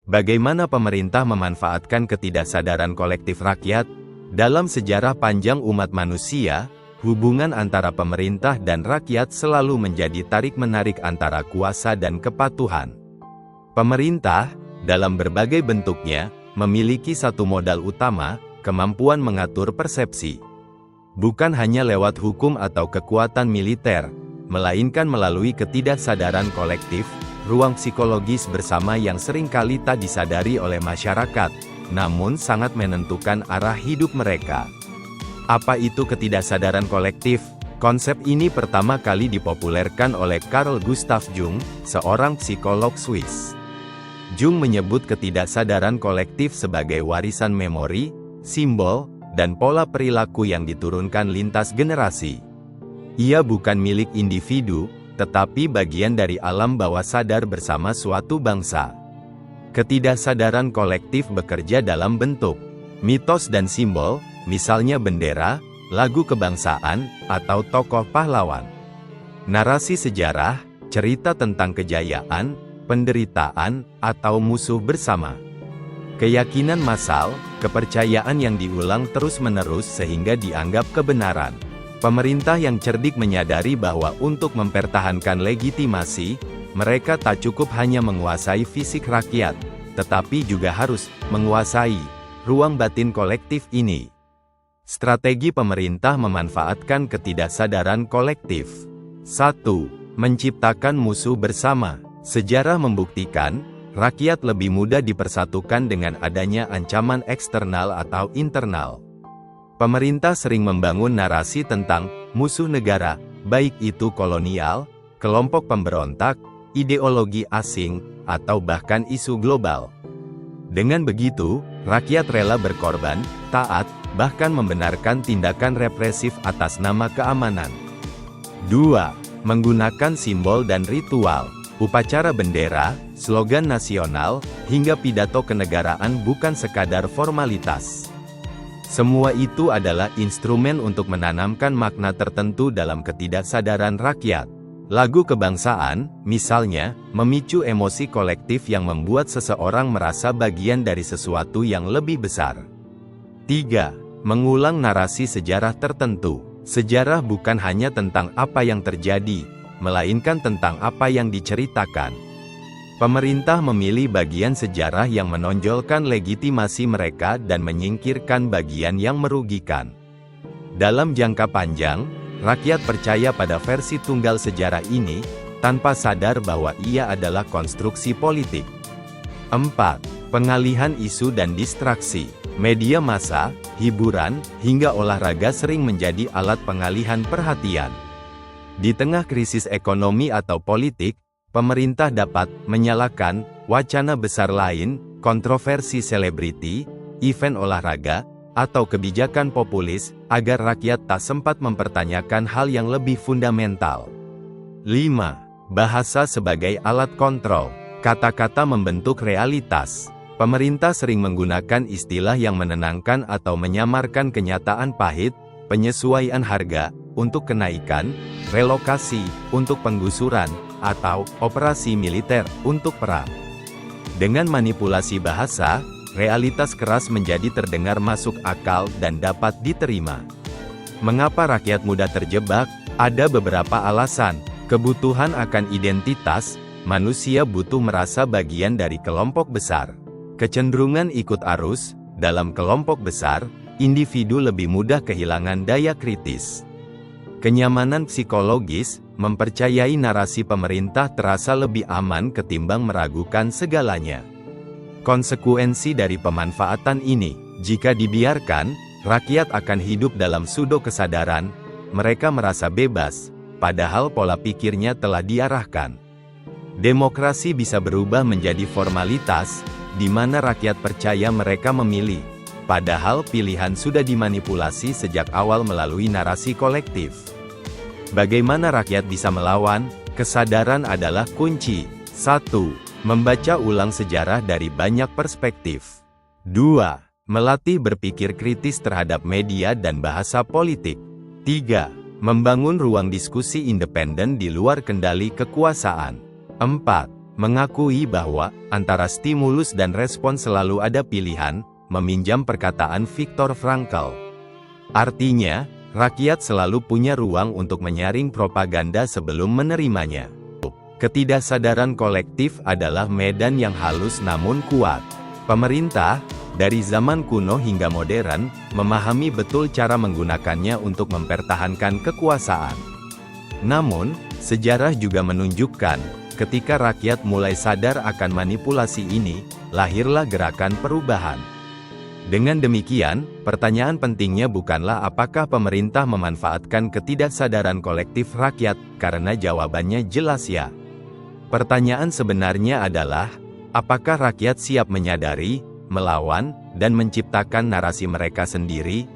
Bagaimana pemerintah memanfaatkan ketidaksadaran kolektif rakyat? Dalam sejarah panjang umat manusia, hubungan antara pemerintah dan rakyat selalu menjadi tarik-menarik antara kuasa dan kepatuhan. Pemerintah, dalam berbagai bentuknya, memiliki satu modal utama, kemampuan mengatur persepsi. Bukan hanya lewat hukum atau kekuatan militer, melainkan melalui ketidaksadaran kolektif, ruang psikologis bersama yang seringkali tak disadari oleh masyarakat, namun sangat menentukan arah hidup mereka. Apa itu ketidaksadaran kolektif? Konsep ini pertama kali dipopulerkan oleh Carl Gustav Jung, seorang psikolog Swiss. Jung menyebut ketidaksadaran kolektif sebagai warisan memori, simbol, dan pola perilaku yang diturunkan lintas generasi. Ia bukan milik individu, tetapi bagian dari alam bawah sadar bersama suatu bangsa. Ketidaksadaran kolektif bekerja dalam bentuk mitos dan simbol, misalnya bendera, lagu kebangsaan, atau tokoh pahlawan. Narasi sejarah, cerita tentang kejayaan, penderitaan, atau musuh bersama. Keyakinan massal, kepercayaan yang diulang terus-menerus sehingga dianggap kebenaran. Pemerintah yang cerdik menyadari bahwa untuk mempertahankan legitimasi, mereka tak cukup hanya menguasai fisik rakyat, tetapi juga harus menguasai ruang batin kolektif ini. Strategi pemerintah memanfaatkan ketidaksadaran kolektif. 1. Menciptakan musuh bersama. Sejarah membuktikan, rakyat lebih mudah dipersatukan dengan adanya ancaman eksternal atau internal. Pemerintah sering membangun narasi tentang musuh negara, baik itu kolonial, kelompok pemberontak, ideologi asing, atau bahkan isu global. Dengan begitu, rakyat rela berkorban, taat, bahkan membenarkan tindakan represif atas nama keamanan. 2. Menggunakan simbol dan ritual. Upacara bendera, slogan nasional, hingga pidato kenegaraan bukan sekadar formalitas. Semua itu adalah instrumen untuk menanamkan makna tertentu dalam ketidaksadaran rakyat. Lagu kebangsaan, misalnya, memicu emosi kolektif yang membuat seseorang merasa bagian dari sesuatu yang lebih besar. 3. Mengulang narasi sejarah tertentu. Sejarah bukan hanya tentang apa yang terjadi, melainkan tentang apa yang diceritakan. Pemerintah memilih bagian sejarah yang menonjolkan legitimasi mereka dan menyingkirkan bagian yang merugikan. Dalam jangka panjang, rakyat percaya pada versi tunggal sejarah ini, tanpa sadar bahwa ia adalah konstruksi politik. 4. Pengalihan isu dan distraksi. Media massa, hiburan, hingga olahraga sering menjadi alat pengalihan perhatian. Di tengah krisis ekonomi atau politik, pemerintah dapat menyalakan wacana besar lain, kontroversi selebriti, event olahraga, atau kebijakan populis, agar rakyat tak sempat mempertanyakan hal yang lebih fundamental. 5. Bahasa sebagai alat kontrol. Kata-kata membentuk realitas. Pemerintah sering menggunakan istilah yang menenangkan atau menyamarkan kenyataan pahit, penyesuaian harga, untuk kenaikan, relokasi, untuk penggusuran, atau operasi militer, untuk perang. Dengan manipulasi bahasa, realitas keras menjadi terdengar masuk akal dan dapat diterima. Mengapa rakyat mudah terjebak? Ada beberapa alasan. Kebutuhan akan identitas, manusia butuh merasa bagian dari kelompok besar. Kecenderungan ikut arus, dalam kelompok besar, individu lebih mudah kehilangan daya kritis. Kenyamanan psikologis, mempercayai narasi pemerintah terasa lebih aman ketimbang meragukan segalanya. Konsekuensi dari pemanfaatan ini, jika dibiarkan, rakyat akan hidup dalam pseudo kesadaran, mereka merasa bebas, padahal pola pikirnya telah diarahkan. Demokrasi bisa berubah menjadi formalitas, di mana rakyat percaya mereka memilih, padahal pilihan sudah dimanipulasi sejak awal melalui narasi kolektif. Bagaimana rakyat bisa melawan? Kesadaran adalah kunci. 1. Membaca ulang sejarah dari banyak perspektif. 2. Melatih berpikir kritis terhadap media dan bahasa politik. 3. Membangun ruang diskusi independen di luar kendali kekuasaan. 4. mengakui bahwa antara stimulus dan respon selalu ada pilihan, meminjam perkataan Viktor Frankl. Artinya, rakyat selalu punya ruang untuk menyaring propaganda sebelum menerimanya. Ketidaksadaran kolektif adalah medan yang halus namun kuat. Pemerintah, dari zaman kuno hingga modern, memahami betul cara menggunakannya untuk mempertahankan kekuasaan. Namun, sejarah juga menunjukkan, ketika rakyat mulai sadar akan manipulasi ini, lahirlah gerakan perubahan. Dengan demikian, pertanyaan pentingnya bukanlah apakah pemerintah memanfaatkan ketidaksadaran kolektif rakyat, karena jawabannya jelas ya. Pertanyaan sebenarnya adalah, apakah rakyat siap menyadari, melawan, dan menciptakan narasi mereka sendiri?